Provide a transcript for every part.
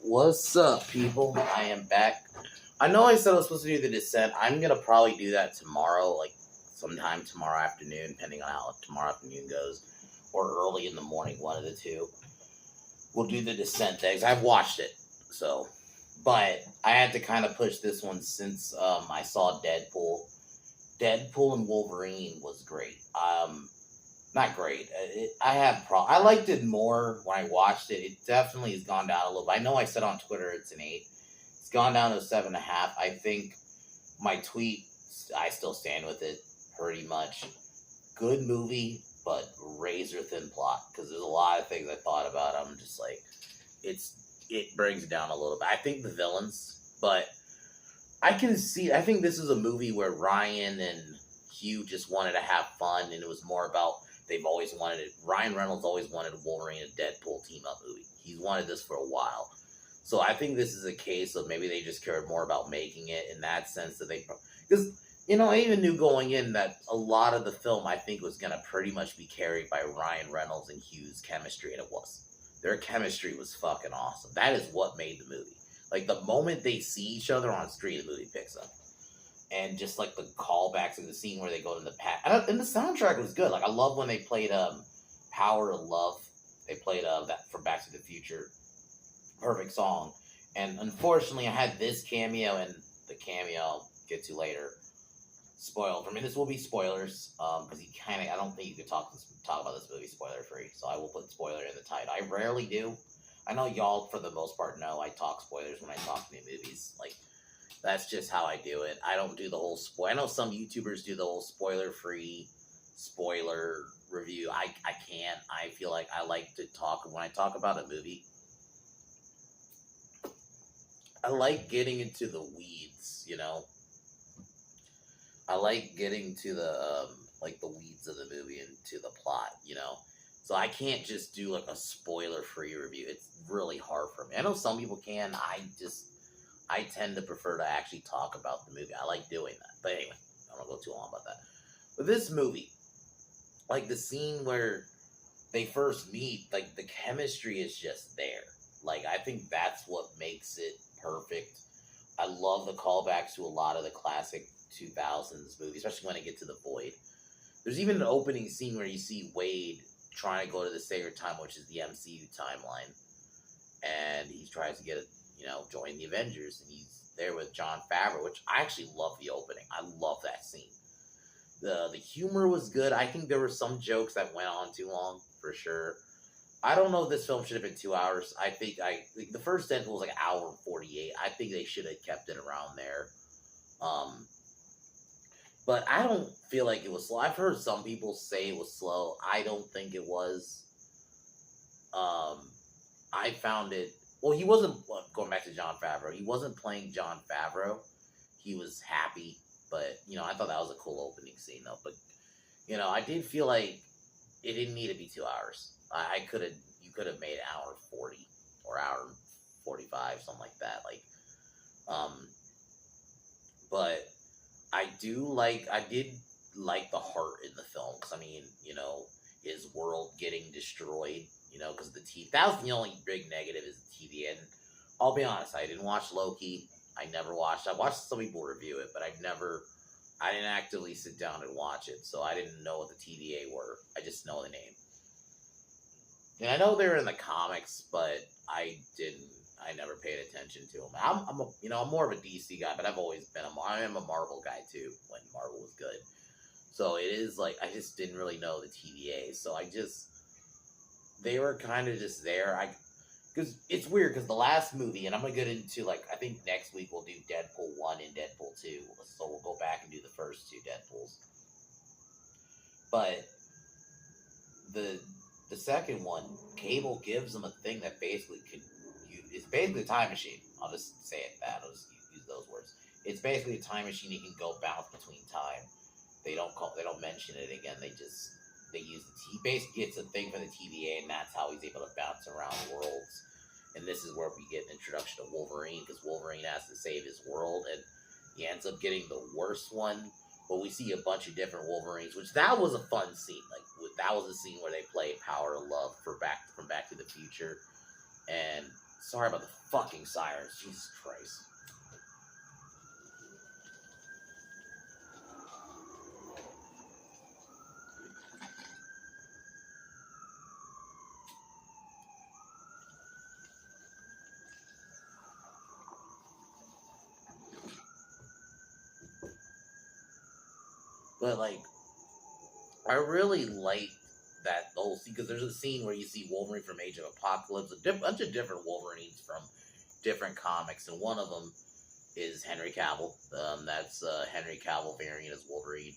What's up, people? I am back. I know I said I was supposed to do the Descent. I'm gonna probably do that tomorrow, like sometime tomorrow afternoon, depending on how tomorrow afternoon goes, or early in the morning, one of the two. We'll do the Descent things. I've watched it, so, but I had to kind of push this one since I saw Deadpool. Deadpool and Wolverine was great. Not great. I liked it more when I watched it. It definitely has gone down a little bit. I know I said on Twitter it's an 8. It's gone down to a 7.5. I think my tweet, I still stand with it pretty much. Good movie, but razor thin plot. Because there's a lot of things I thought about. I'm just like, it brings it down a little bit. I think the villains, but I think this is a movie where Ryan and Hugh just wanted to have fun, and it was more about they've always wanted it. Ryan Reynolds always wanted a Wolverine and Deadpool team up movie. He's wanted this for a while. So I think this is a case of maybe they just cared more about making it in that sense that because I even knew going in that a lot of the film I think was going to pretty much be carried by Ryan Reynolds and Hugh's chemistry, and it was. Their chemistry was fucking awesome. That is what made the movie. Like, the moment they see each other on the street, the movie picks up. And just, like, the callbacks in the scene where they go in the past. And the soundtrack was good. Like, I love when they played Power of Love. They played that from Back to the Future. Perfect song. And unfortunately, I had this cameo, and the cameo I'll get to later spoiled for me. This will be spoilers, because I don't think you could talk about this movie spoiler-free. So I will put spoiler in the title. I rarely do. I know y'all, for the most part, know I talk spoilers when I talk new movies. Like, that's just how I do it. I don't do the whole spoil. I know some YouTubers do the whole spoiler-free spoiler review. I can't. I feel like I like to talk, when I talk about a movie, I like getting into the weeds, I like getting to the, the weeds of the movie and to the plot, So I can't just do like a spoiler-free review. It's really hard for me. I know some people can. I tend to prefer to actually talk about the movie. I like doing that. But anyway, I don't go too long about that. But this movie, like the scene where they first meet, like the chemistry is just there. Like, I think that's what makes it perfect. I love the callbacks to a lot of the classic 2000s movies, especially when I get to The Void. There's even an opening scene where you see Wade trying to go to the Sacred Time, which is the MCU timeline. And he tries to join the Avengers. And he's there with Jon Favreau, which I actually love the opening. I love that scene. The humor was good. I think there were some jokes that went on too long, for sure. I don't know if this film should have been 2 hours. I think the first Deadpool was like an hour and 48. I think they should have kept it around there. But I don't feel like it was slow. I've heard some people say it was slow. I don't think it was. I found it. Well, he wasn't going back to Jon Favreau. He wasn't playing Jon Favreau. He was happy, but I thought that was a cool opening scene, though. But I did feel like it didn't need to be 2 hours. You could have made an hour 40 or hour 45, something like that. But I did like the heart in the film. Because, his world getting destroyed, because that was the only big negative is the TV. And I'll be honest, I didn't watch Loki. I watched some people review it, but I didn't actively sit down and watch it. So I didn't know what the TVA were. I just know the name. And I know they're in the comics, but I never paid attention to them. I'm more of a DC guy, but I am a Marvel guy too, when Marvel was good. So it is like, I just didn't really know the TVA. So they were kind of just there. Because it's weird, because the last movie, and I'm going to get into, I think next week we'll do Deadpool 1 and Deadpool 2. So we'll go back and do the first two Deadpools. But the second one, Cable gives them a thing that basically it's basically a time machine. I'll just say it that. I'll just use those words. It's basically a time machine. You can go bounce between time. They don't mention it again. He basically gets a thing for the TVA, and that's how he's able to bounce around worlds. And this is where we get an introduction to Wolverine, because Wolverine has to save his world, and he ends up getting the worst one. But we see a bunch of different Wolverines, which that was a fun scene. That was a scene where they played Power of Love from Back to the Future, and Sorry about the fucking sirens. Jesus Christ. But, like, I really like that whole scene, because there's a scene where you see Wolverine from Age of Apocalypse, a bunch of different Wolverines from different comics, and one of them is Henry Cavill. That's Henry Cavill variant as Wolverine.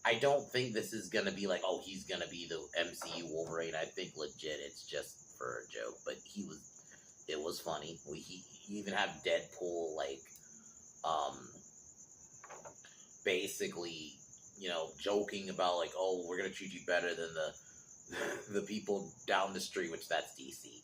I don't think this is going to be like, oh, he's going to be the MCU Wolverine. I think legit it's just for a joke, but it was funny. He even have Deadpool, like, basically, joking about, like, oh, we're going to treat you better than the people down the street, which that's DC.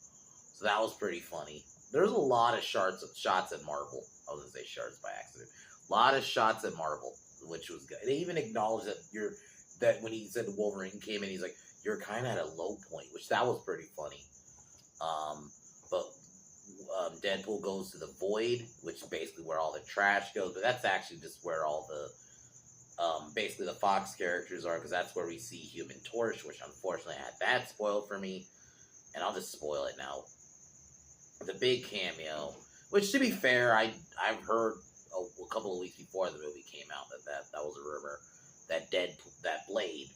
So that was pretty funny. There's a lot of shots at Marvel. I was going to say shards by accident. A lot of shots at Marvel, which was good. They even acknowledged that when he said Wolverine came in, he's like, you're kind of at a low point, which that was pretty funny. But Deadpool goes to the Void, which is basically where all the trash goes, but that's actually just where all the basically the Fox characters are, because that's where we see Human Torch, which unfortunately had that spoiled for me, and I'll just spoil it now. The big cameo, which, to be fair, I've heard a couple of weeks before the movie came out that was a rumor that Blade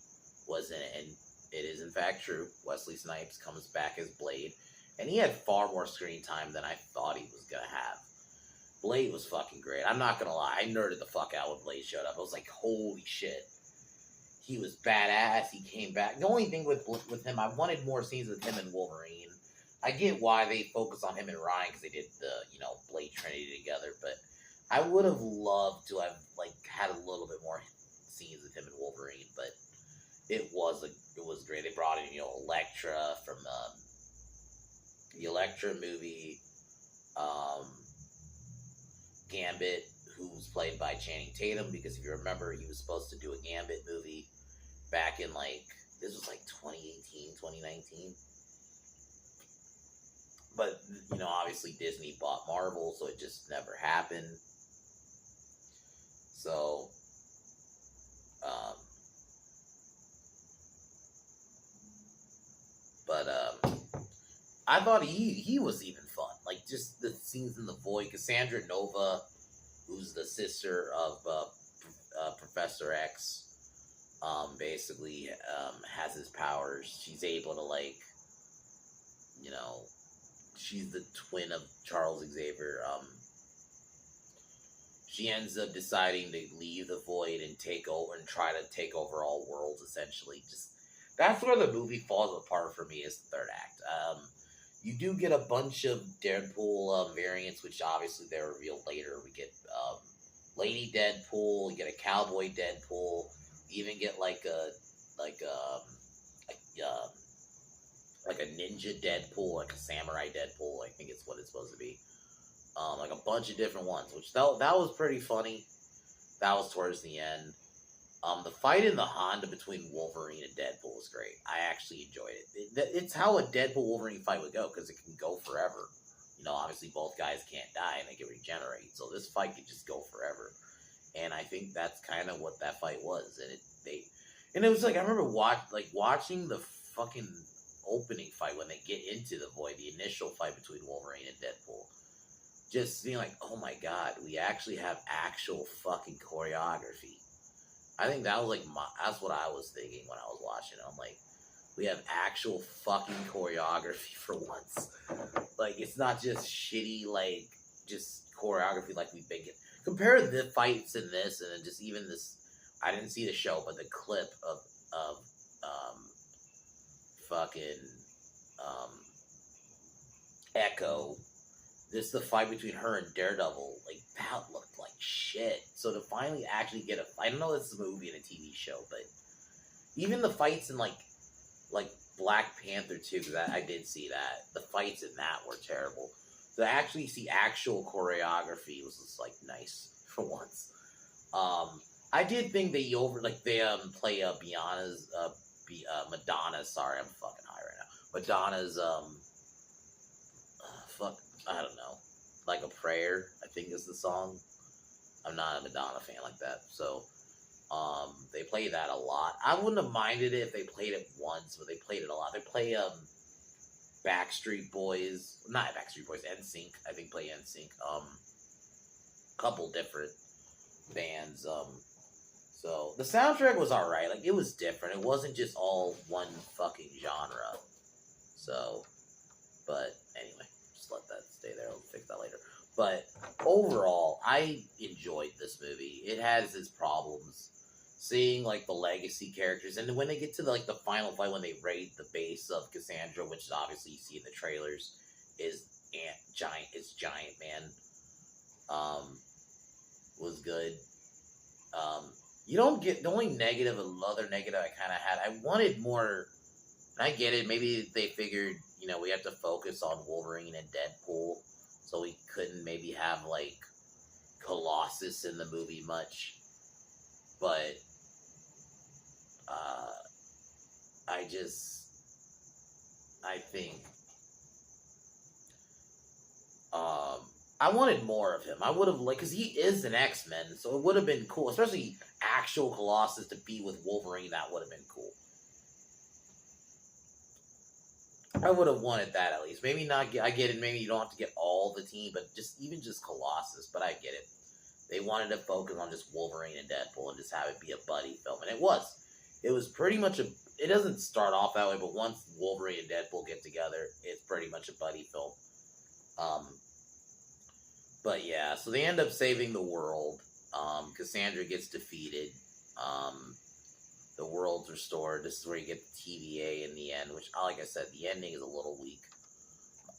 was in it, and it is in fact true. Wesley Snipes comes back as Blade, and he had far more screen time than I thought he was gonna have. Blade was fucking great. I'm not gonna lie, I nerded the fuck out when Blade showed up. I was like, holy shit. He was badass. He came back. The only thing with him, I wanted more scenes with him and Wolverine. I get why they focus on him and Ryan, because they did the, Blade Trinity together, but I would have loved to have, like, had a little bit more scenes with him and Wolverine, but it was great. They brought in, Elektra from the Elektra movie, Gambit, who's played by Channing Tatum, because if you remember, he was supposed to do a Gambit movie back in, like, this was like 2018, 2019. But, obviously Disney bought Marvel, so it just never happened. So, I thought he was even fun. Like, just the scenes in the Void. Cassandra Nova, who's the sister of Professor X, basically has his powers. She's able to, like, she's the twin of Charles Xavier. She ends up deciding to leave the Void and take over and try to take over all worlds, essentially. Just that's where the movie falls apart for me, is the third act. You do get a bunch of Deadpool variants, which obviously they're revealed later. We get Lady Deadpool, you get a Cowboy Deadpool, you even get like a ninja Deadpool, like a samurai Deadpool, I think it's what it's supposed to be. Like a bunch of different ones, which that was pretty funny. That was towards the end. The fight in the Honda between Wolverine and Deadpool was great. I actually enjoyed it. It's how a Deadpool-Wolverine fight would go, because it can go forever. Obviously both guys can't die and they can regenerate, so this fight could just go forever. And I think that's kind of what that fight was. And it was like, I remember watching the fucking opening fight when they get into the Void, the initial fight between Wolverine and Deadpool. Just being like, oh my god, we actually have actual fucking choreography. I think that was like that's what I was thinking when I was watching it. I'm like, we have actual fucking choreography for once. Like, it's not just shitty, like, just choreography like we've been getting. Compare the fights in this, and then just even this, I didn't see the show, but the clip of Echo. This, the fight between her and Daredevil, like, that looked like shit. So to finally actually get I don't know if it's a movie and a TV show, but even the fights in, like Black Panther 2, because I did see that, the fights in that were terrible. To actually see actual choreography was just, like, nice for once. I did think they play Madonna's, sorry, I'm fucking high right now. Madonna's, I don't know, like a prayer. I think is the song. I'm not a Madonna fan like that, so they play that a lot. I wouldn't have minded it if they played it once, but they played it a lot. They play Backstreet Boys, not Backstreet Boys, NSYNC. I think play NSYNC. Couple different bands. So the soundtrack was alright. Like it was different. It wasn't just all one fucking genre. So, but anyway, just let that stay there. I'll fix that later. But overall, I enjoyed this movie. It has its problems. Seeing like the legacy characters, and when they get to the final fight, when they raid the base of Cassandra, which is obviously you see in the trailers, is Giant Man. Was good. You don't get the only negative, another negative I kind of had. I wanted more. I get it. Maybe they figured, we have to focus on Wolverine and Deadpool, so we couldn't maybe have like Colossus in the movie much. But I think I wanted more of him. I would have because he is an X-Men, so it would have been cool, especially actual Colossus to be with Wolverine. That would have been cool. I would have wanted that at least. Maybe not. I get it. Maybe you don't have to get all the team, but even just Colossus. But I get it. They wanted to focus on just Wolverine and Deadpool and just have it be a buddy film, and it was. It was pretty much It doesn't start off that way, but once Wolverine and Deadpool get together, it's pretty much a buddy film. But yeah, so they end up saving the world. Cassandra gets defeated. The world's restored. This is where you get the TVA in the end, which, like I said, the ending is a little weak.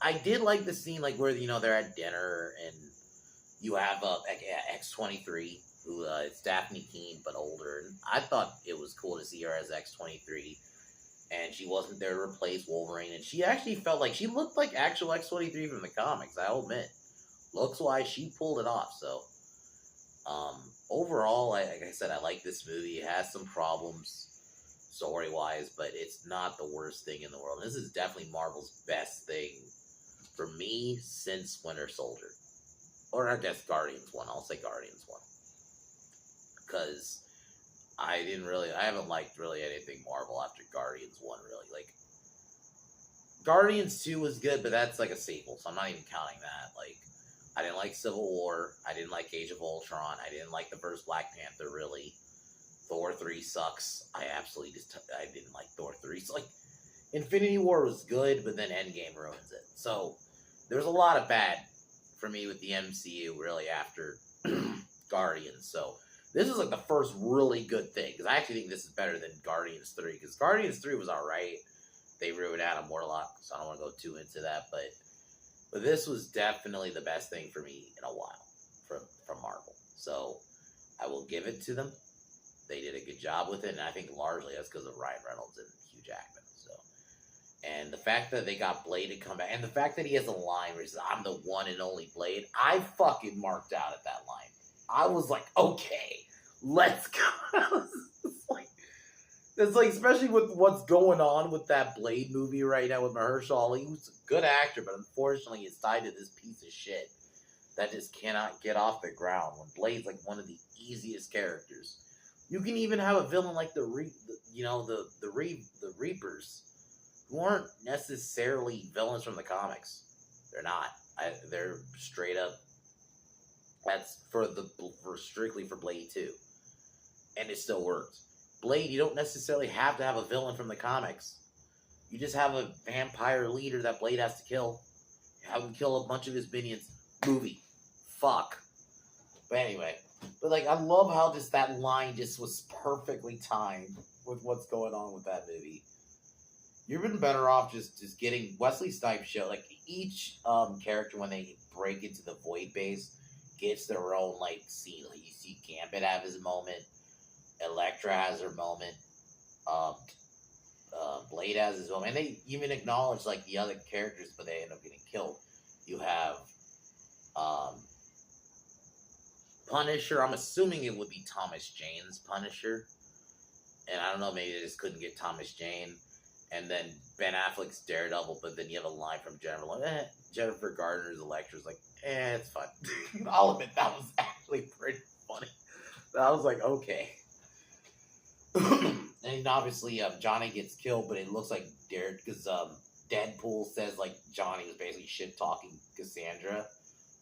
I did like the scene, where they're at dinner and you have X-23, who is Daphne Keane but older. And I thought it was cool to see her as X-23, and she wasn't there to replace Wolverine. And she actually felt like she looked like actual X-23 from the comics. I'll admit, looks wise, she pulled it off. So, overall, like I said, I like this movie. It has some problems story-wise, but it's not the worst thing in the world. This is definitely Marvel's best thing for me since Winter Soldier. Or I guess Guardians 1. I'll say Guardians 1. Because I haven't liked really anything Marvel after Guardians 1, really. Guardians 2 was good, but that's like a sequel, so I'm not even counting that. I didn't like Civil War. I didn't like Age of Ultron. I didn't like the first Black Panther, really. Thor 3 sucks. I didn't like Thor 3. So, Infinity War was good, but then Endgame ruins it. So, there's a lot of bad for me with the MCU, really, after Guardians. So, this is, the first really good thing, because I actually think this is better than Guardians 3, because Guardians 3 was alright. They ruined Adam Warlock, so I don't want to go too into that, but this was definitely the best thing for me in a while from Marvel. So, I will give it to them. They did a good job with it, and I think largely that's because of Ryan Reynolds and Hugh Jackman. So, and the fact that they got Blade to come back, and the fact that he has a line where he says, "I'm the one and only Blade," I fucking marked out at that line. I was like, okay, let's go. It's especially with what's going on with that Blade movie right now with Mahershala Ali, who's a good actor, but unfortunately he's tied to this piece of shit that just cannot get off the ground. When Blade's one of the easiest characters. You can even have a villain like the Reapers, who aren't necessarily villains from the comics. They're not. They're straight up. That's strictly for Blade 2, and it still works. Blade, you don't necessarily have to have a villain from the comics. You just have a vampire leader that Blade has to kill. Have him kill a bunch of his minions. Movie. Fuck. But anyway. But I love how just that line just was perfectly timed with what's going on with that movie. You've been better off just getting Wesley Snipes show. Each character, when they break into the Void Base, gets their own scene. You see Gambit have his moment. Elektra has her moment. Blade has his moment. And they even acknowledge the other characters, but they end up getting killed. You have Punisher. I'm assuming it would be Thomas Jane's Punisher. And I don't know, maybe they just couldn't get Thomas Jane. and then Ben Affleck's Daredevil, but then you have a line from Jennifer, like, Jennifer Garner's Electra's like, it's fun. I'll admit that was actually pretty funny. I was like, okay. And obviously, Johnny gets killed, but it looks like because Deadpool says like Johnny was basically shit talking Cassandra,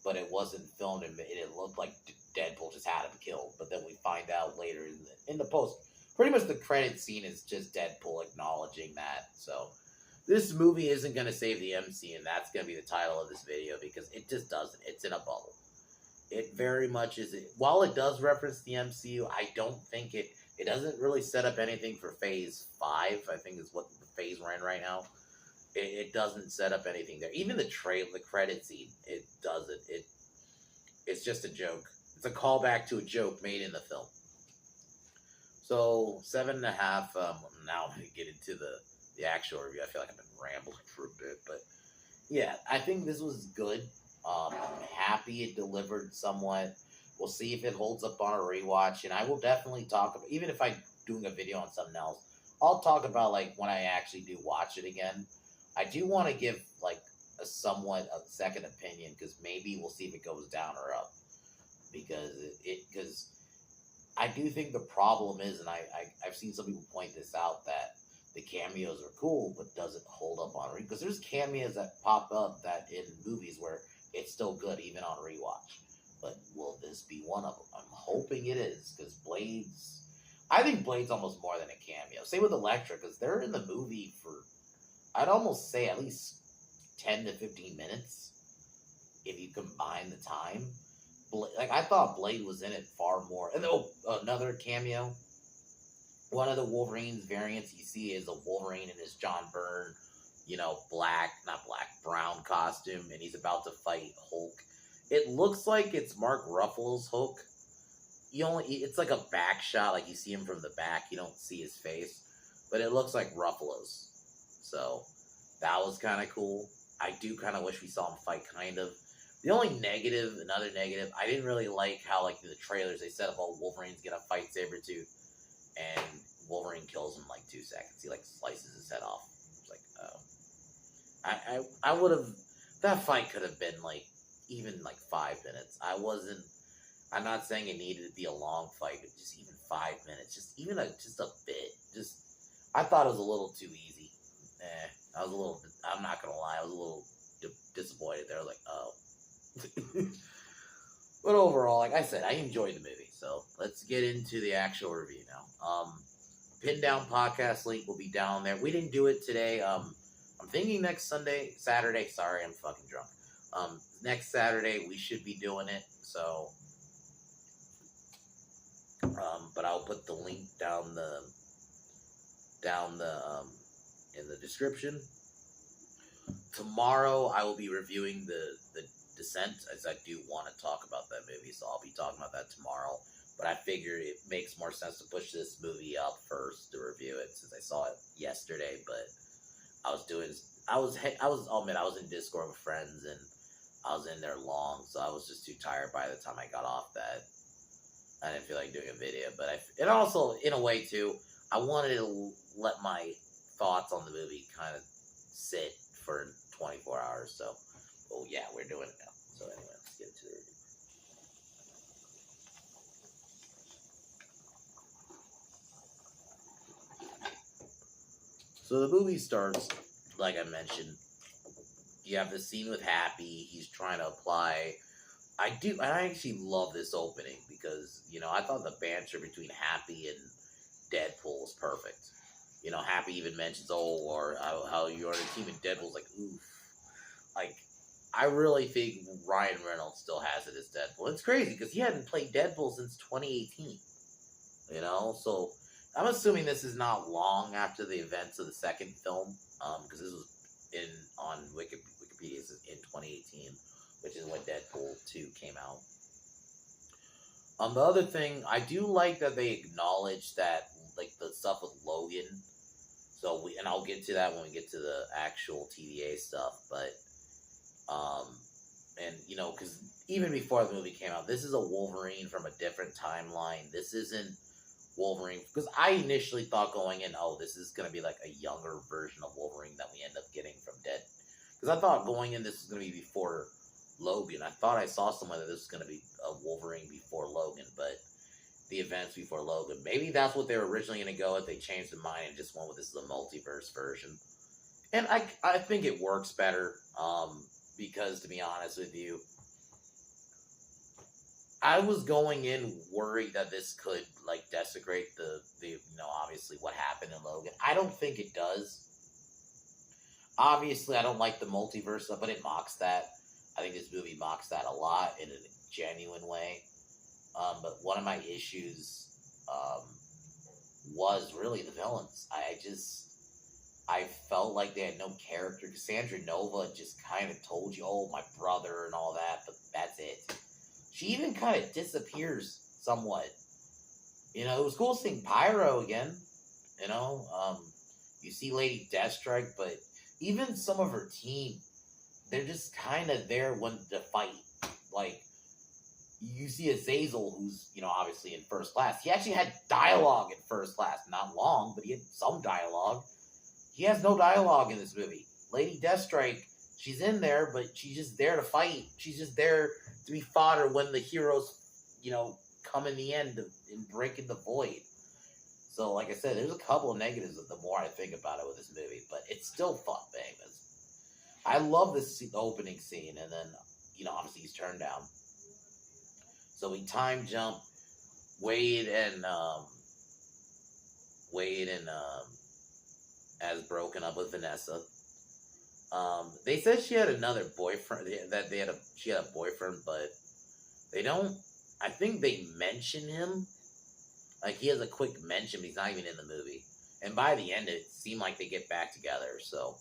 but it wasn't filmed, and it looked like Deadpool just had him killed. But then we find out later in the post, pretty much the credit scene is just Deadpool acknowledging that. So this movie isn't going to save the MC, and that's going to be the title of this video because it just doesn't. It's in a bubble. It very much is. While it does reference the MCU, I don't think it doesn't really set up anything for Phase 5. I think is what the phase we're in right now. It doesn't set up anything there. Even the credit scene, it doesn't. It's just a joke. It's a callback to a joke made in the film. So 7.5. Now I'm gonna get into the actual review. I feel like I've been rambling for a bit, but yeah, I think this was good. I'm happy it delivered somewhat. We'll see if it holds up on a rewatch, and I will definitely talk about, even if I'm doing a video on something else, I'll talk about like when I actually do watch it again. I do want to give like a somewhat a second opinion because maybe we'll see if it goes down or up because I do think the problem is, and I've seen some people point this out, that the cameos are cool but doesn't hold up on because there's cameos that pop up that in movies where it's still good even on rewatch. But will this be one of them? I'm hoping it is, because I think Blade's almost more than a cameo. Same with Elektra, because they're in the movie for, I'd almost say at least 10 to 15 minutes, if you combine the time. Like, I thought Blade was in it far more. And another cameo. One of the Wolverine's variants you see is a Wolverine in his John Byrne, brown costume, and he's about to fight Hulk. It looks like it's Mark Ruffalo's Hulk. It's like a back shot, like you see him from the back. You don't see his face, but it looks like Ruffalo's. So that was kind of cool. I do kind of wish we saw him fight, kind of. The only another negative, I didn't really like how, like, in the trailers, they set up, Wolverine's gonna fight Sabretooth, and Wolverine kills him in, like, 2 seconds. He, like, slices his head off. It's like, oh. I would have, that fight could have been, like, even, like, 5 minutes. I'm not saying it needed to be a long fight, but just even 5 minutes, just a bit. I thought it was a little too easy. I'm not gonna lie, I was a little disappointed there. I was like, oh. But overall, like I said, I enjoyed the movie. So let's get into the actual review now. Pin down podcast link will be down there. We didn't do it today. I'm thinking next Saturday. Sorry, I'm fucking drunk. Next Saturday we should be doing it. So, but I'll put the link down in the description. Tomorrow I will be reviewing the Descent, as I do want to talk about that movie, so I'll be talking about that tomorrow. But I figured it makes more sense to push this movie up first to review it, since I saw it yesterday. But I was in Discord with friends, and I was in there long, so I was just too tired by the time I got off that I didn't feel like doing a video. But and also, in a way too, I wanted to let my thoughts on the movie kind of sit for 24 hours. So, well, yeah, we're doing it now. So anyway, let's get into the review. So the movie starts, like I mentioned, you have the scene with Happy. He's trying to apply. I actually love this opening because, I thought the banter between Happy and Deadpool was perfect. Happy even mentions, or how you're on a team, and Deadpool's like, oof. Like, I really think Ryan Reynolds still has it as Deadpool. It's crazy because he hadn't played Deadpool since 2018. So I'm assuming this is not long after the events of the second film, because this was on Wikipedia. This is in 2018, which is when Deadpool 2 came out. The other thing, I do like that they acknowledge that, like, the stuff with Logan. So and I'll get to that when we get to the actual TVA stuff, but because even before the movie came out, this is a Wolverine from a different timeline. This isn't Wolverine, because I initially thought going in, oh, this is gonna be like a younger version of Wolverine that we end up getting from Dead. Because I thought going in, this was gonna be before Logan. I thought I saw somewhere that this was gonna be a Wolverine before Logan, but the events before Logan. Maybe that's what they were originally gonna go with. They changed their mind and just went with this is a multiverse version. And I think it works better, because to be honest with you, I was going in worried that this could like desecrate the obviously what happened in Logan. I don't think it does. Obviously, I don't like the multiverse stuff, but it mocks that. I think this movie mocks that a lot in a genuine way. But one of my issues was really the villains. I felt like they had no character. Cassandra Nova just kind of told you, oh, my brother and all that, but that's it. She even kind of disappears somewhat. It was cool seeing Pyro again. You see Lady Deathstrike, but even some of her team, they're just kind of there when to fight. Like, you see Azazel, who's, obviously in first class. He actually had dialogue in first class. Not long, but he had some dialogue. He has no dialogue in this movie. Lady Deathstrike, she's in there, but she's just there to fight. She's just there to be fodder when the heroes, come in the end and breaking the void. So, like I said, there's a couple of negatives the more I think about it with this movie, but it's still fun, man. I love this opening scene, and then, obviously he's turned down. So we time jump. Wade and has broken up with Vanessa. They said she had another boyfriend. She had a boyfriend, but they don't. I think they mention him. Like, he has a quick mention, but he's not even in the movie. And by the end, it seemed like they get back together. So,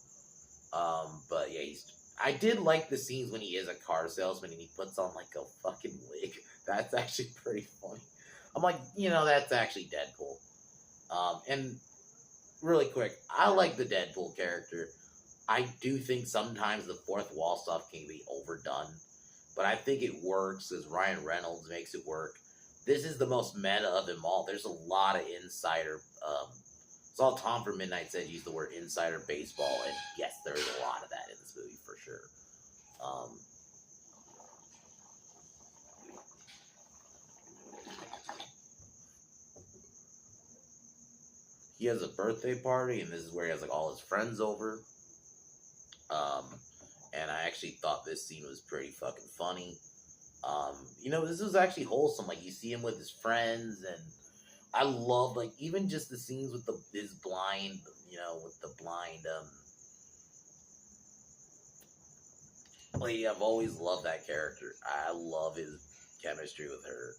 but yeah, I did like the scenes when he is a car salesman and he puts on like a fucking wig. That's actually pretty funny. I'm like, that's actually Deadpool. And really quick, I like the Deadpool character. I do think sometimes the fourth wall stuff can be overdone, but I think it works as Ryan Reynolds makes it work. This is the most meta of them all. There's a lot of insider. Saw Tom from Midnight said use the word insider baseball, and yes, there is a lot of that in this movie for sure. He has a birthday party, and this is where he has like all his friends over. And I actually thought this scene was pretty fucking funny. This was actually wholesome. Like, you see him with his friends, and I love, like, even just the scenes with his blind, with the blind, lady. I've always loved that character. I love his chemistry with her.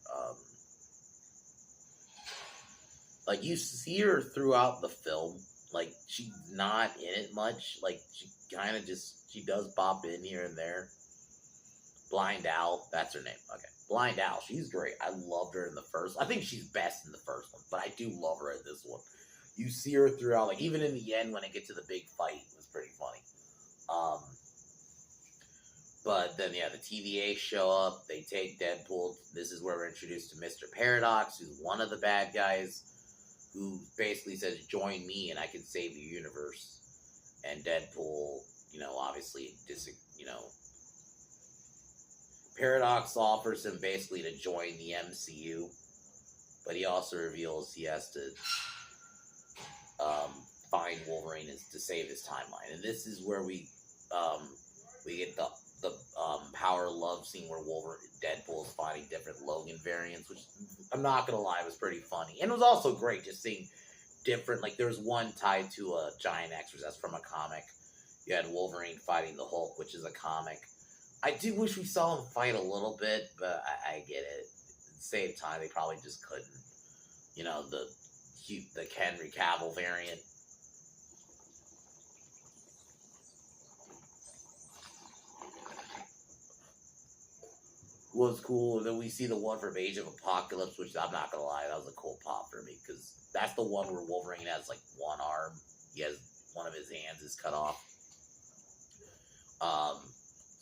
Like, you see her throughout the film. Like, she's not in it much. Like, she kind of she does pop in here and there. Blind Owl, that's her name. Okay. Blind Owl, she's great. I loved her in the first. I think she's best in the first one, but I do love her in this one. You see her throughout, like, even in the end when it gets to the big fight, it was pretty funny. But then, yeah, the TVA show up. They take Deadpool. This is where we're introduced to Mr. Paradox, who's one of the bad guys, who basically says, join me and I can save the universe. And Deadpool, obviously, Paradox offers him basically to join the MCU, but he also reveals he has to find Wolverine to save his timeline. And this is where we get the power love scene where Deadpool is finding different Logan variants, which I'm not gonna lie was pretty funny, and it was also great just seeing different. Like, there was one tied to a giant exorcist from a comic. You had Wolverine fighting the Hulk, which is a comic. I do wish we saw him fight a little bit, but I get it. At the same time, they probably just couldn't. The Henry Cavill variant. Was cool. And then we see the one from Age of Apocalypse, which I'm not gonna lie, that was a cool pop for me, because that's the one where Wolverine has like one arm. He has one of his hands is cut off.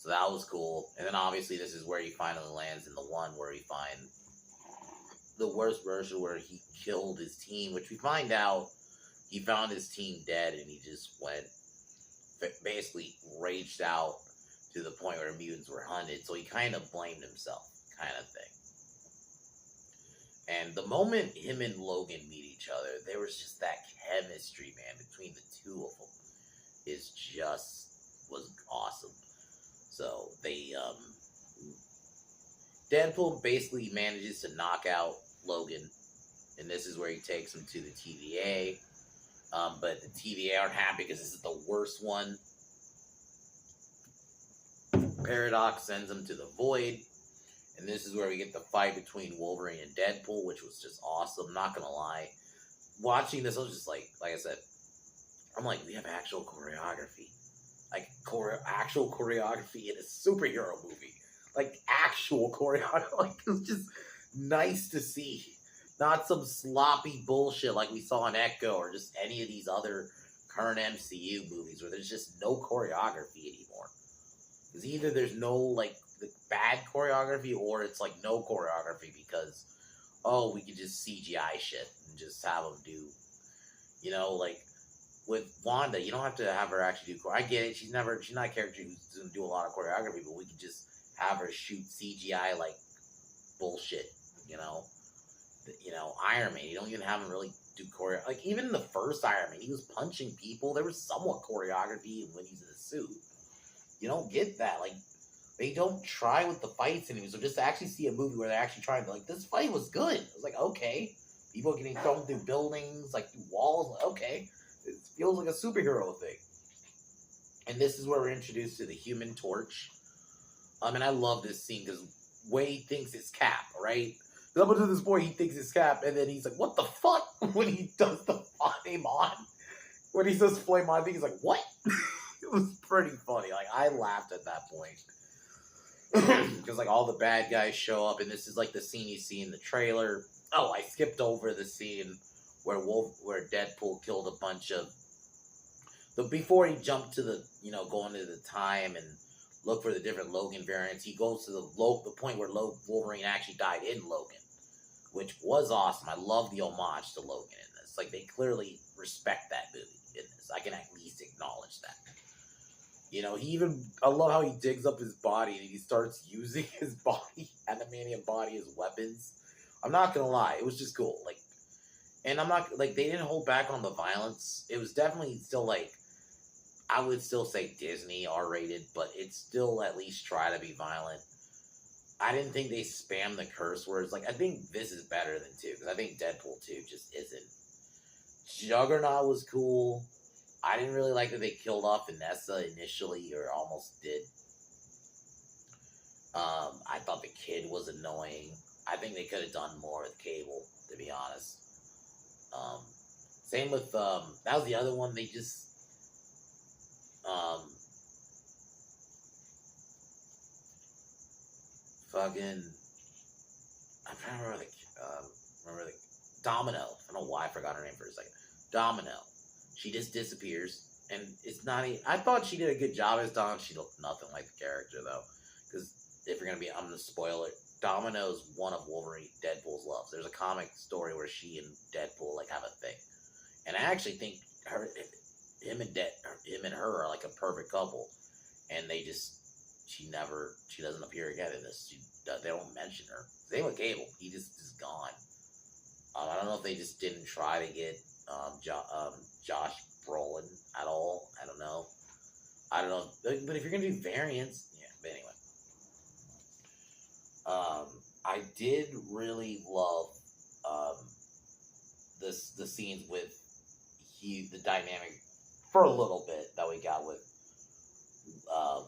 So that was cool. And then obviously this is where he finally lands in the one where he finds the worst version where he killed his team, which we find out he found his team dead and he just went, basically raged out to the point where mutants were hunted. So he kind of blamed himself, kind of thing. And the moment him and Logan meet each other, there was just that chemistry, man, between the two of them. Was awesome. So they, Deadpool basically manages to knock out Logan, and this is where he takes him to the TVA. But the TVA aren't happy because this is the worst one. Paradox sends him to the Void, and this is where we get the fight between Wolverine and Deadpool, which was just awesome. Not gonna lie, watching this, I was just like I said, I'm like, we have actual choreography, actual choreography in a superhero movie, actual choreography. It was just nice to see, not some sloppy bullshit like we saw in Echo or just any of these other current MCU movies where there's just no choreography anymore. Because either there's no the bad choreography or it's no choreography because we could just CGI shit and just have them do, with Wanda, you don't have to have her actually do. I get it. She's not a character who's gonna do a lot of choreography, but we can just have her shoot CGI bullshit. Iron Man. You don't even have him really do choreo. Even the first Iron Man, he was punching people. There was somewhat choreography when he's in the suit. You don't get that. They don't try with the fights anymore. So just to actually see a movie where they're actually trying to this fight was good. It was okay. People getting thrown through buildings, through walls. Okay. It feels like a superhero thing. And this is where we're introduced to the Human Torch. And I love this scene because Wade thinks it's Cap, right? Up to this point, he thinks it's Cap, and then he's like, what the fuck? When he does the flame on. When he says flame on, I think he's like, what? It was pretty funny. I laughed at that point. Because, all the bad guys show up, and this is, the scene you see in the trailer. Oh, I skipped over the scene where Deadpool killed a bunch of... Before he jumped to the, go into the time and look for the different Logan variants, he goes to the point where Wolverine actually died in Logan, which was awesome. I love the homage to Logan in this. They clearly respect that movie in this. I can at least acknowledge that. I love how he digs up his body and he starts using his body, adamantium body, as weapons. I'm not gonna lie, it was just cool. And I'm not, they didn't hold back on the violence. It was definitely still, I would still say Disney R-rated, but it still at least try to be violent. I didn't think they spammed the curse words. I think this is better than 2, because I think Deadpool 2 just isn't. Juggernaut was cool. I didn't really like that they killed off Vanessa initially, or almost did. I thought the kid was annoying. I think they could have done more with Cable, to be honest. Same with, that was the other one, they just, fucking, I'm trying to remember the Domino. I don't know why I forgot her name for a second. Domino. She just disappears, and it's not I thought she did a good job as Dom. She looked nothing like the character, though, because if you're I'm gonna spoil it, Domino's one of Wolverine, Deadpool's loves. There's a comic story where she and Deadpool, have a thing, and I actually think him and her are, a perfect couple, and she doesn't appear again in this. They don't mention her. Same with Cable. He just is gone. I don't know if they just didn't try to get Josh Brolin at all. I don't know. But if you're gonna do variants, yeah. But anyway, I did really love the scenes with the dynamic for a little bit that we got with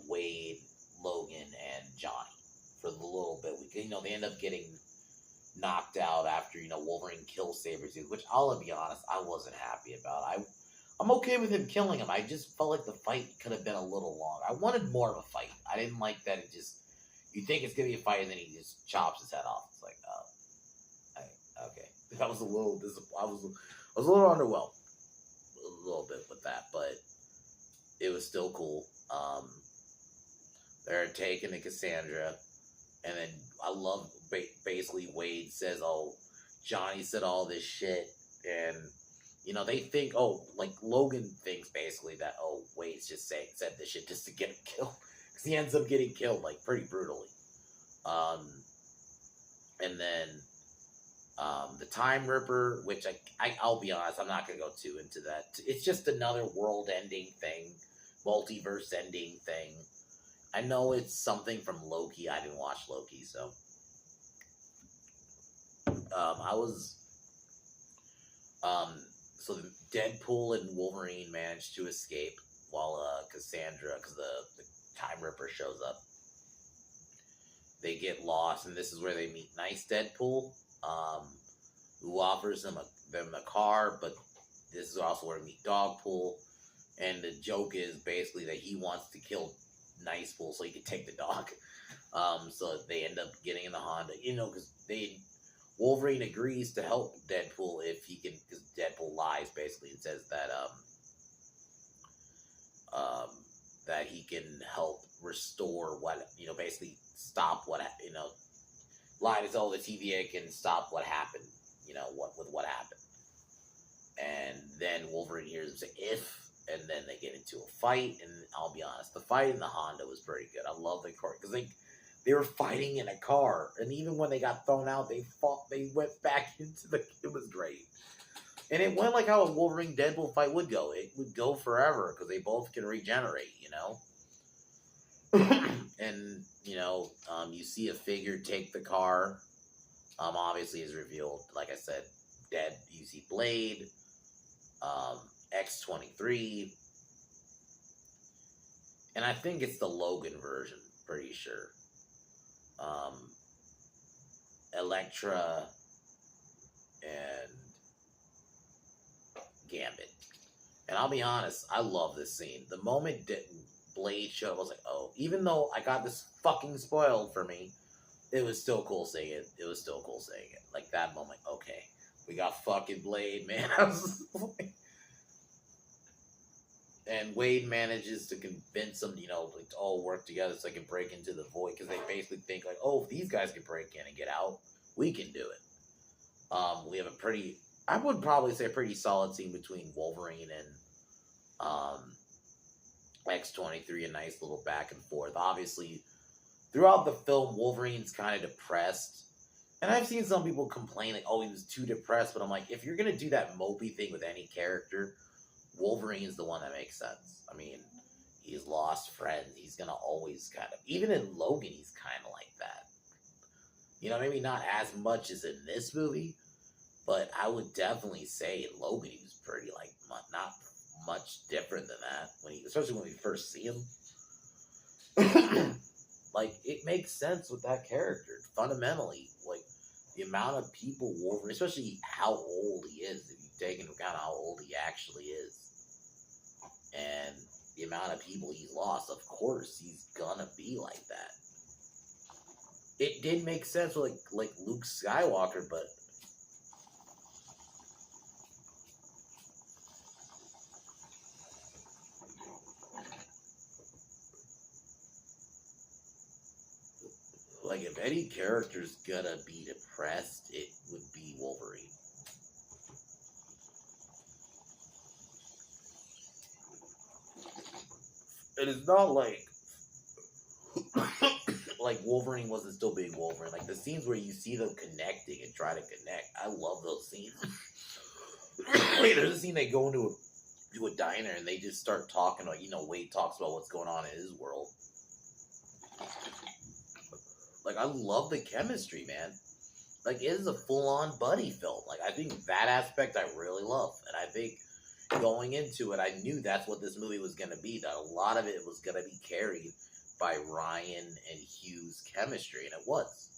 Wade, Logan, and Johnny. For the little bit, they end up getting knocked out after Wolverine kills Sabretooth, which I'll be honest, I wasn't happy about. I'm okay with him killing him. I just felt like the fight could have been a little long. I wanted more of a fight. I didn't like that it just, you think it's gonna be a fight and then he just chops his head off. It's okay. That was a little I was a little underwhelmed a little bit with that, but it was still cool. They're taking the Cassandra, and then I love basically Wade says, "Oh, Johnny said all this shit, and they think, oh, like Logan thinks basically that, oh, Wade's just said this shit just to get him killed, because he ends up getting killed like pretty brutally. And then the Time Ripper, which I'll be honest, I'm not gonna go too into that. It's just another world-ending thing, multiverse-ending thing. I know it's something from Loki. I didn't watch Loki, so so Deadpool and Wolverine managed to escape while Cassandra, because the Time Ripper shows up. They get lost, and this is where they meet Nice Deadpool, who offers them a car, but this is also where we meet Dogpool, and the joke is basically that he wants to kill Nice Pool so he can take the dog. So they end up getting in the Honda, because Wolverine agrees to help Deadpool if he can, because Deadpool lies basically and says that that he can help restore basically stop what lie to tell the TVA can stop what happened, what happened. And then Wolverine hears him say if, and then they get into a fight, and I'll be honest, the fight in the Honda was pretty good. I love the car, because they were fighting in a car, and even when they got thrown out, they went back into it was great. And it went like how a Wolverine Deadpool fight would go. It would go forever, because they both can regenerate, And, you see a figure take the car, obviously is revealed, like I said, dead. You see Blade, X-23, and I think it's the Logan version, pretty sure. Elektra and Gambit. And I'll be honest, I love this scene. The moment Blade showed up, I was like, oh, even though I got this fucking spoiled for me, it was still cool seeing it. Like, that moment, okay, we got fucking Blade, man. I was like, and Wade manages to convince them, to all work together so they can break into the void, because they basically think, like, oh, if these guys can break in and get out, we can do it. We have I would probably say a pretty solid scene between Wolverine and X-23, a nice little back and forth. Obviously, throughout the film, Wolverine's kind of depressed. And I've seen some people complain, like, oh, he was too depressed. But I'm like, if you're going to do that mopey thing with any character, Wolverine's the one that makes sense. I mean, he's lost friends. He's going to always kind of, even in Logan, he's kind of like that. Maybe not as much as in this movie, but I would definitely say in Logan, he was pretty, like, not much different than that, especially when we first see him. Like, it makes sense with that character. Fundamentally, like, the amount of people Wolverine, especially how old he is, if you take into account how old he actually is, and the amount of people he's lost, of course, he's gonna be like that. It did make sense with, like Luke Skywalker, but like, if any character's gonna be depressed, it would be Wolverine. And it's not like like Wolverine wasn't still being Wolverine. Like, the scenes where you see them connecting and try to connect, I love those scenes. Like, there's a scene they go into a diner and they just start talking, like, Wade talks about what's going on in his world. Like, I love the chemistry, man. Like, it is a full-on buddy film. Like, I think that aspect I really love. And I think going into it, I knew that's what this movie was going to be. That a lot of it was going to be carried by Ryan and Hugh's chemistry. And it was,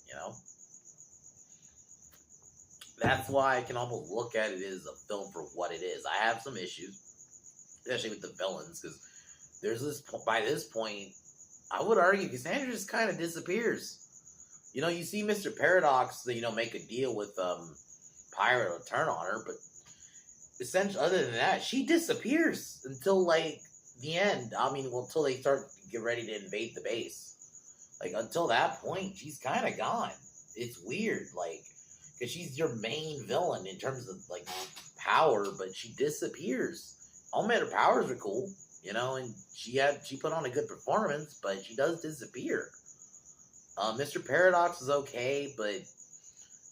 That's why I can almost look at it as a film for what it is. I have some issues, especially with the villains, because by this point, I would argue Cassandra just kind of disappears. You see Mr. Paradox, make a deal with Pyro to turn on her, but essentially, other than that, she disappears until, like, the end. I mean, until they start to get ready to invade the base. Like, until that point, she's kind of gone. It's weird, like, because she's your main villain in terms of like power, but she disappears. All her powers are cool, and she put on a good performance, but she does disappear. Mr. Paradox is okay, but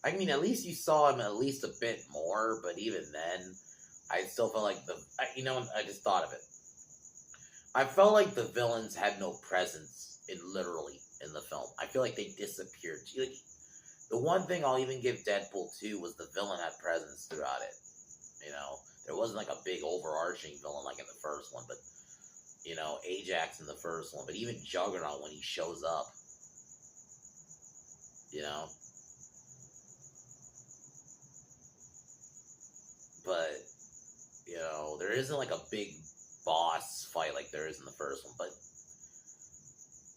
I mean, at least you saw him at least a bit more. But even then, I still felt like I just thought of it. I felt like the villains had no presence in the film. I feel like they disappeared. Like, the one thing I'll even give Deadpool 2 was the villain had presence throughout it. There wasn't like a big overarching villain like in the first one, but Ajax in the first one, but even Juggernaut when he shows up, but there isn't like a big boss fight like there is in the first one, but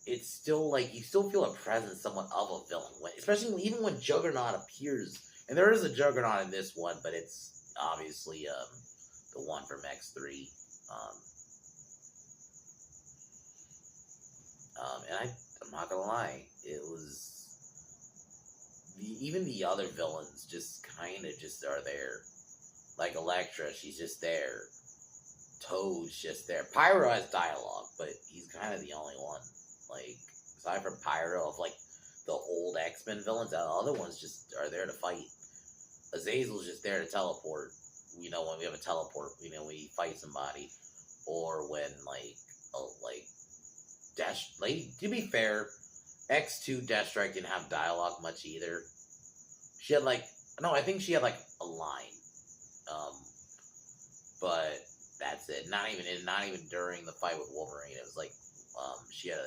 it's still like you still feel a presence somewhat of a villain, especially even when Juggernaut appears. And there is a Juggernaut in this one, but it's obviously the one from X3. And I'm not gonna lie, it was even the other villains just kind of just are there. Like Elektra, she's just there. Toad's just there. Pyro has dialogue, but he's kind of the only one. Like, aside from Pyro, of like the old X-Men villains, the other ones just are there to fight. Azazel's just there to teleport. When we have a teleport, we fight somebody, or when to be fair, X2 Deathstrike didn't have dialogue much either. She had I think she had a line, but that's it. Not even during the fight with Wolverine. It was she had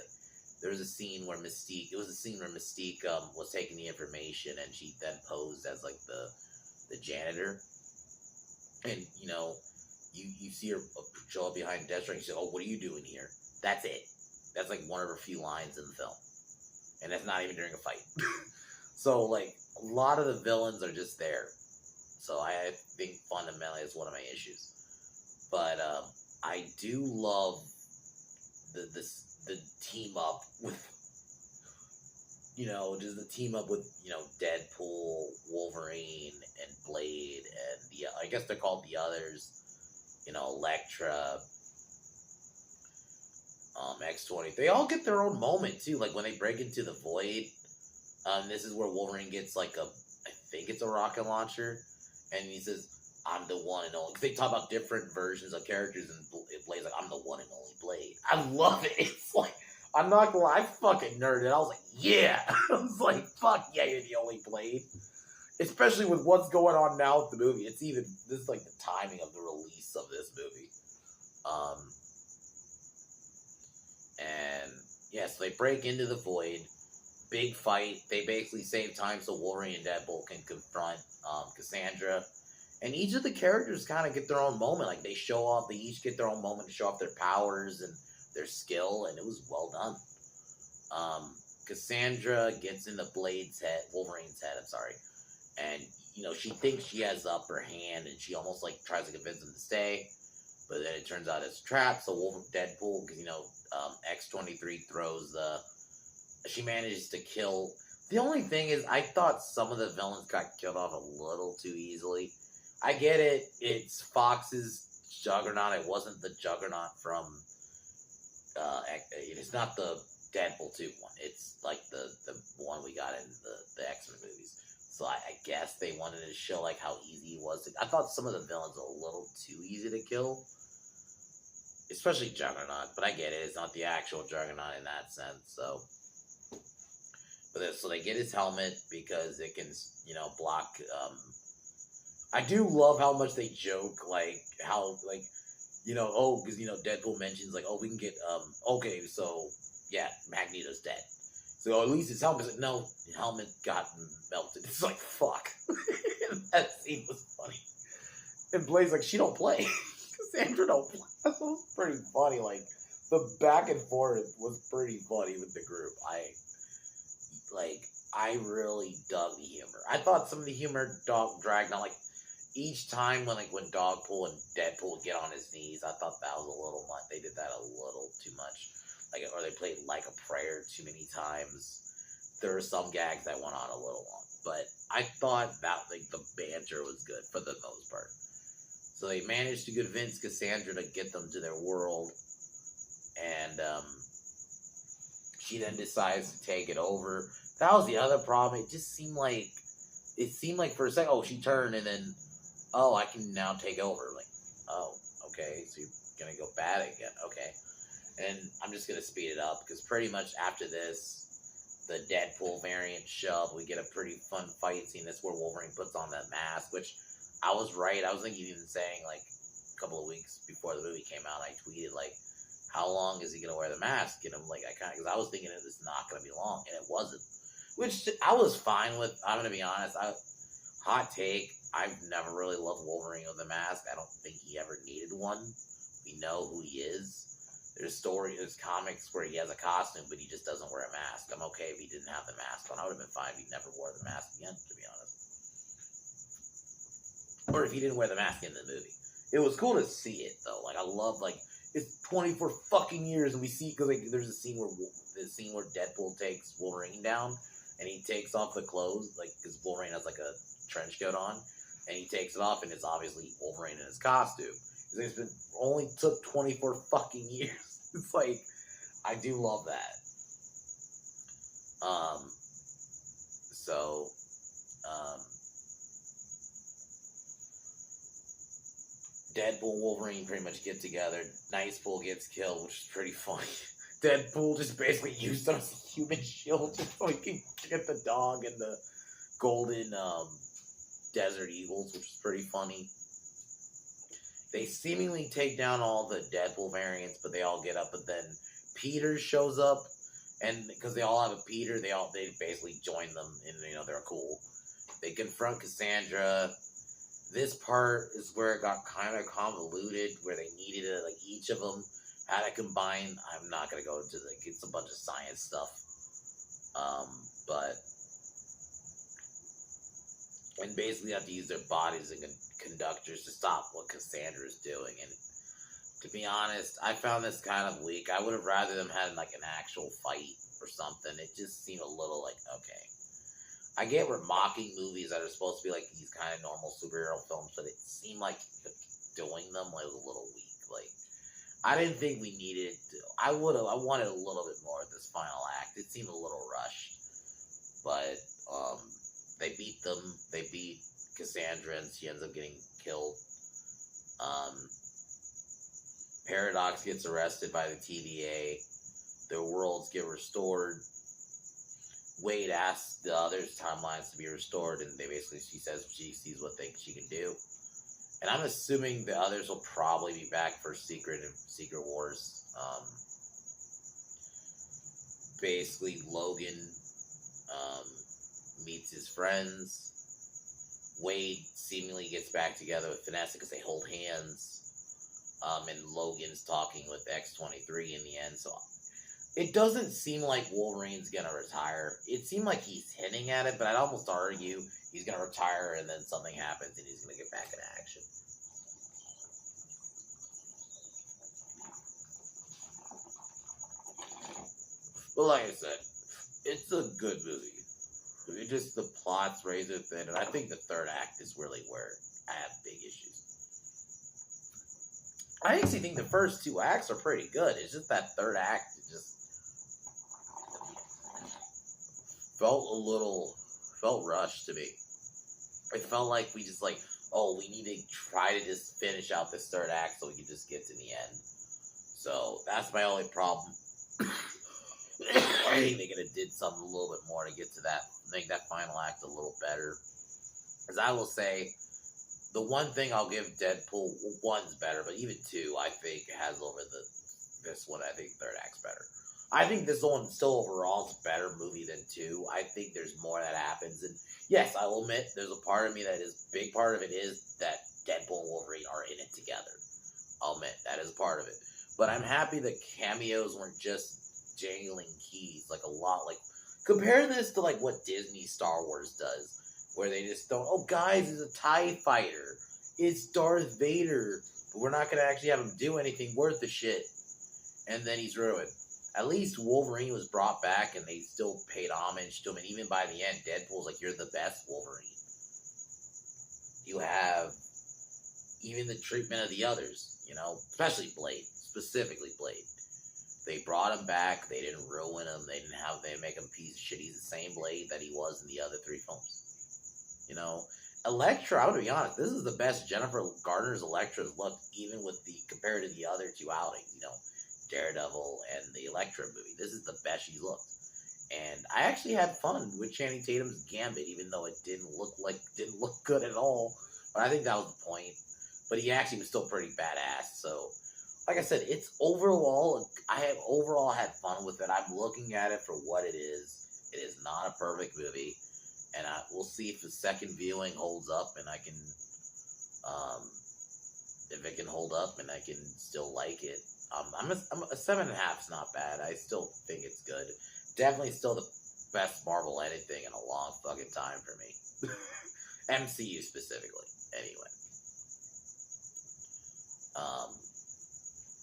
there was a scene where Mystique. It was a scene where Mystique was taking the information, and she then posed as the janitor, and you see her show up behind Deathstrike. And she said, "Oh, what are you doing here?" That's it. That's one of her few lines in the film, and that's not even during a fight. So a lot of the villains are just there. So I think fundamentally it's one of my issues. But I do love the team up with just the team up with Deadpool, Wolverine, and Blade, and I guess they're called the others. Elektra, X-20. They all get their own moment too. Like when they break into the Void, this is where Wolverine gets I think it's a rocket launcher, and he says, "I'm the one and only." They talk about different versions of characters, and Blade's like, "I'm the one and only Blade." I love it. It's I'm not gonna lie, I fucking nerded. I was like, yeah. I was like, fuck yeah, you're the only Blade. Especially with what's going on now with the movie. This is the timing of the release of this movie. And yeah, so they break into the Void. Big fight. They basically save time so Wolverine and Deadpool can confront Cassandra. And each of the characters kind of get their own moment. They show off, they each get their own moment to show off their powers and their skill, and it was well done. Cassandra gets into Wolverine's head, and she thinks she has the upper hand, and she almost tries to convince him to stay, but then it turns out it's a trap. So Deadpool, because X-23 throws she manages to kill. The only thing is, I thought some of the villains got killed off a little too easily. I get it. It's Fox's Juggernaut. It wasn't the Juggernaut from it's not the Deadpool 2 one. It's the one we got in the X-Men movies. So I guess they wanted to show how easy it was. I thought some of the villains were a little too easy to kill, especially Juggernaut. But I get it; it's not the actual Juggernaut in that sense. So, so they get his helmet because it can block. I do love how much they joke how because Deadpool mentions we can get okay, so yeah, Magneto's dead. So at least his helmet. No, the helmet got melted. It's fuck. That scene was funny. And Blade's she don't play. Cassandra don't play. That was pretty funny. The back and forth was pretty funny with the group. I really dug the humor. I thought some of the humor dragged on. Each time when Dogpool and Deadpool would get on his knees, I thought that was a little much. They did that a little too much. Or they played Like a Prayer too many times. There were some gags that went on a little long. but I thought that like the banter was good for the most part. So they managed to convince Cassandra to get them to their world, and she then decides to take it over. That was the other problem. It seemed like for a second, oh, she turned, and then, oh, I can now take over. Like, oh, okay, so you're gonna go bad again, okay. And I'm just gonna speed it up because pretty much after this, the Deadpool variant shove, we get a pretty fun fight scene. That's where Wolverine puts on that mask, which I was right. I was thinking even saying like a couple of weeks before the movie came out, I tweeted like, how long is he gonna wear the mask? And I'm like, because I was thinking it was not gonna be long, and it wasn't, which I was fine with. I'm gonna be honest. Hot take. I've never really loved Wolverine with a mask. I don't think he ever needed one. We know who he is. There's comics where he has a costume, but he just doesn't wear a mask. I'm okay if he didn't have the mask on. I would have been fine if he never wore the mask again, to be honest. Or if he didn't wear the mask in the movie. It was cool to see it, though. Like, I love, like, it's 24 fucking years, and we see, because, like, there's a scene where Deadpool takes Wolverine down, and he takes off the clothes, like, because Wolverine has, like, a trench coat on, and he takes it off, and it's obviously Wolverine in his costume. It's been only took 24 fucking years. It's like, I do love that. Deadpool and Wolverine pretty much get together. Nightpool gets killed, which is pretty funny. Deadpool just basically used him as a human shield just so he can get the dog and the golden desert eagles, which is pretty funny. They seemingly take down all the Deadpool variants, but they all get up. But then Peter shows up, and because they all have a Peter, they basically join them, and they're cool. They confront Cassandra. This part is where it got kind of convoluted, where they needed it, like each of them had to combine. I'm not gonna go into it's a bunch of science stuff, and basically have to use their bodies and conductors to stop what Cassandra is doing. And to be honest, I found this kind of weak. I would have rather them had like an actual fight or something. It just seemed a little like, okay. I get we're mocking movies that are supposed to be like these kind of normal superhero films, but it seemed like doing them was a little weak. Like, I didn't think we needed to. I wanted a little bit more of this final act. It seemed a little rushed, but they beat them. They beat Cassandra, and she ends up getting killed. Paradox gets arrested by the TVA. Their worlds get restored. Wade asks the others' timelines to be restored, and she says she sees what she can do. And I'm assuming the others will probably be back for Secret Wars. Basically, Logan meets his friends. Wade seemingly gets back together with Vanessa because they hold hands. And Logan's talking with X-23 in the end, so it doesn't seem like Wolverine's gonna retire. It seemed like he's hinting at it, but I'd almost argue he's gonna retire and then something happens and he's gonna get back in action. But like I said, it's a good movie. The plot's razor thin, and I think the third act is really where I have big issues. I actually think the first two acts are pretty good. It's just that third act just felt rushed to me. It felt like we just we need to try to just finish out this third act so we can just get to the end. So that's my only problem. I think they could have did something a little bit more to get to that, make that final act a little better. As I will say, the one thing I'll give Deadpool, 1's better, but even 2, I think, has over this one. I think third act's better. I think this one still overall is a better movie than 2. I think there's more that happens. And yes, I will admit, there's a part of me big part of it is that Deadpool and Wolverine are in it together. I'll admit, that is part of it. But I'm happy that cameos weren't just jangling keys, compare this to what Disney Star Wars does, where they just don't, oh guys, it's a TIE fighter, it's Darth Vader, but we're not going to actually have him do anything worth the shit, and then he's ruined. at least Wolverine was brought back and they still paid homage to him. And even by the end, Deadpool's like, you're the best Wolverine. You have even the treatment of the others, you know, especially Blade, specifically Blade. They brought him back. They didn't ruin him. They didn't make him a piece of shit. He's the same Blade that he was in the other 3 films. You know, Elektra, I'm gonna be honest, this is the best Jennifer Garner's Elektra's looked, even with compared to the other 2 outings, you know, Daredevil and the Elektra movie. This is the best she's looked. And I actually had fun with Channing Tatum's Gambit, even though it didn't look good at all. But I think that was the point. But he actually was still pretty badass. So, like I said, it's overall, I have overall had fun with it. I'm looking at it for what it is. It is not a perfect movie. And we'll see if the second viewing holds up and I can, if it can hold up and I can still like it. I'm a 7.5 is not bad. I still think it's good. Definitely still the best Marvel anything in a long fucking time for me. MCU specifically, anyway.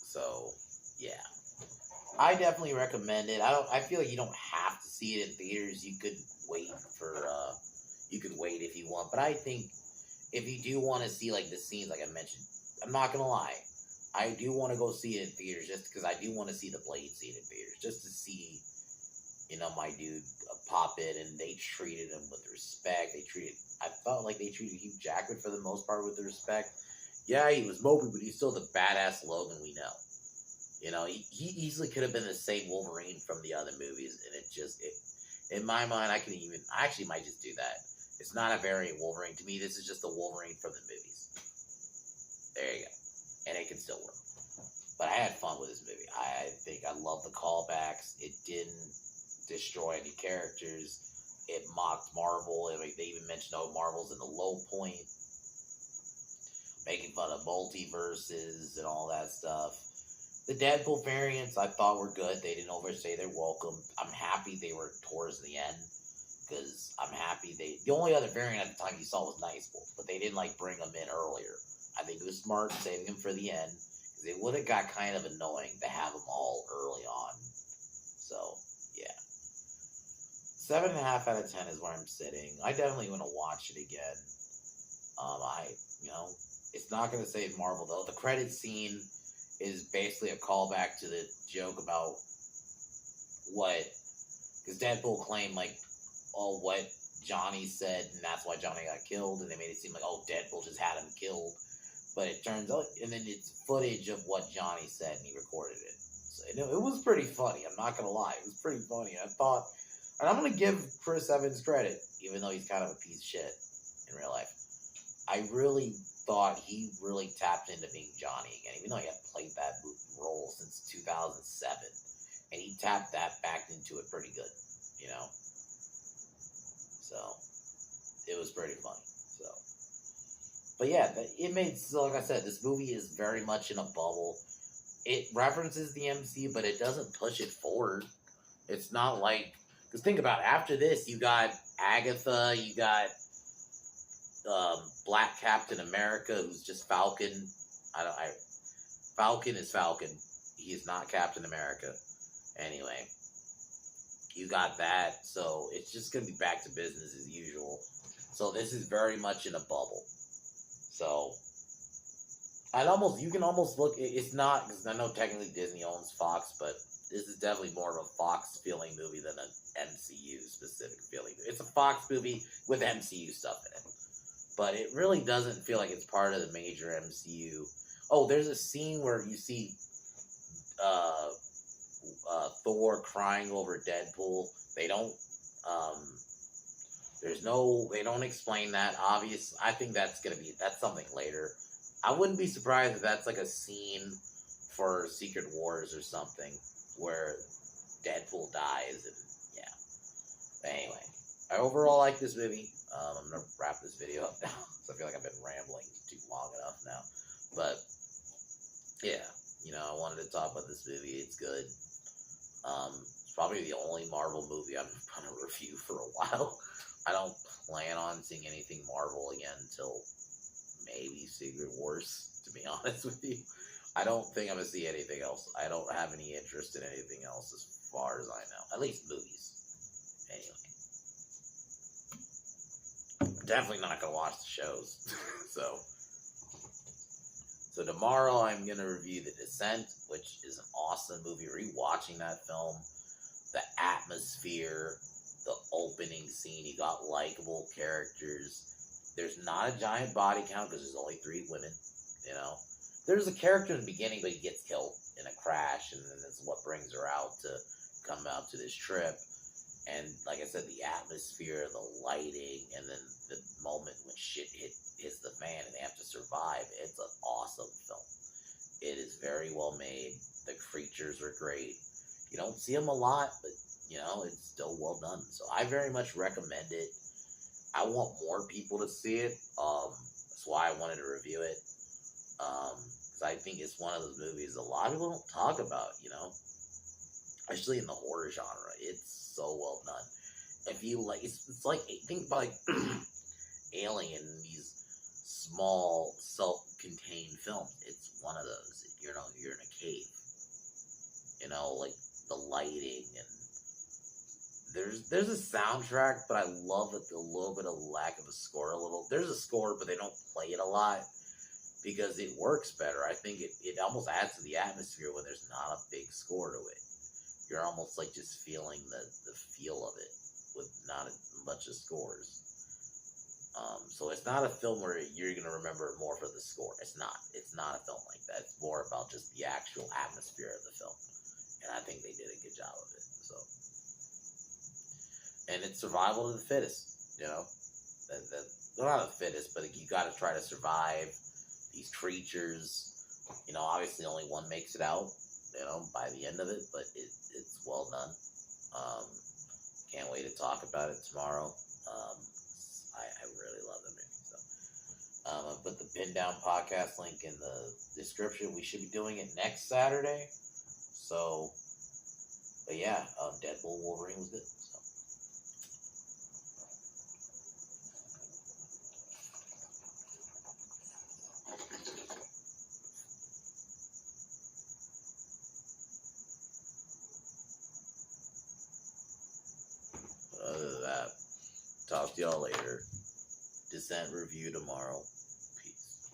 So yeah, I definitely recommend it. I feel like you don't have to see it in theaters. You could wait if you want. But I think if you do want to see like the scenes, like I mentioned, I'm not gonna lie, I do want to go see it in theaters just because I do want to see the Blade scene in theaters, just to see, you know, my dude pop in, and they treated him with respect. I felt like they treated Hugh Jackman for the most part with respect. Yeah, he was mopey, but he's still the badass Logan we know. You know, he easily could have been the same Wolverine from the other movies, and in my mind, I actually might just do that. It's not a variant Wolverine. To me, this is just the Wolverine from the movies. There you go. And it can still work. But I had fun with this movie. I think I love the callbacks. It didn't destroy any characters. It mocked Marvel. They even mentioned, Marvel's in the low point. Making fun of multiverses and all that stuff. The Deadpool variants I thought were good. They didn't overstay their welcome. I'm happy they were towards the end. Because I'm happy the only other variant at the time you saw was Niceville. But they didn't bring them in earlier. I think it was smart saving them for the end. Because it would have got kind of annoying to have them all early on. So, yeah. 7.5 out of 10 is where I'm sitting. I definitely want to watch it again. It's not going to save Marvel, though. The credit scene is basically a callback to the joke about because Deadpool claimed, what Johnny said, and that's why Johnny got killed, and they made it seem like, Deadpool just had him killed. But it turns out, and then it's footage of what Johnny said, and he recorded it. So, it was pretty funny, I'm not going to lie. It was pretty funny. I thought, and I'm going to give Chris Evans credit, even though he's kind of a piece of shit in real life. I really thought he really tapped into being Johnny again, even though he had played that role since 2007. And he tapped that back into it pretty good, you know? So, it was pretty funny. So, but yeah, like I said, this movie is very much in a bubble. It references the MCU, but it doesn't push it forward. It's not because think about it, after this, you got Agatha, you got Black Captain America, who's just Falcon. Falcon is Falcon. He is not Captain America. Anyway, you got that, so it's just going to be back to business as usual. So this is very much in a bubble. So, you can almost look, it's not, because I know technically Disney owns Fox, but this is definitely more of a Fox feeling movie than an MCU specific feeling. It's a Fox movie with MCU stuff in it. But it really doesn't feel like it's part of the major MCU. Oh, there's a scene where you see Thor crying over Deadpool. They don't explain that. Obvious. I think that's something later. I wouldn't be surprised if that's a scene for Secret Wars or something where Deadpool dies, and yeah. But anyway, I overall like this movie. I'm gonna wrap this video up now because I feel like I've been rambling too long enough now. But yeah, I wanted to talk about this movie. It's good. It's probably the only Marvel movie I'm gonna review for a while. I don't plan on seeing anything Marvel again until maybe Secret Wars, to be honest with you. I don't think I'm gonna see anything else. I don't have any interest in anything else as far as I know. At least movies. Anyway. Definitely not gonna watch the shows. So tomorrow I'm gonna review The Descent, which is an awesome movie. Rewatching that film, the atmosphere, the opening scene, you got likable characters. There's not a giant body count because there's only 3 women, you know. There's a character in the beginning, but he gets killed in a crash, and then that's what brings her out to come out to this trip. And like I said, the atmosphere, the lighting, and then the moment when shit hits the fan and they have to survive. It's an awesome film. It is very well made. The creatures are great. You don't see them a lot, but you know, it's still well done. So I very much recommend it. I want more people to see it. That's why I wanted to review it. Because I think it's one of those movies a lot of people don't talk about, you know, especially in the horror genre. It's so well done. If you like, it's like, think about like Alien, these small self-contained films. It's one of those. You're in a cave. You know, like the lighting, and there's a soundtrack, but I love it, a little bit of lack of a score. There's a score, but they don't play it a lot because it works better. I think it almost adds to the atmosphere when there's not a big score to it. You're almost like just feeling the feel of it with not a bunch of scores. So it's not a film where you're going to remember it more for the score. It's not a film like that. It's more about just the actual atmosphere of the film. And I think they did a good job of it. So, and it's survival of the fittest, you know. Well, not the fittest, but you got to try to survive these creatures. You know, obviously only one makes it out, you know, by the end of it, but it's well done. Can't wait to talk about it tomorrow. I really love the movie. So, I put the Pin Down podcast link in the description. We should be doing it next Saturday. So, but yeah, Deadpool Wolverine was good. So. Other than that, talk to y'all later. Descent review tomorrow. Peace.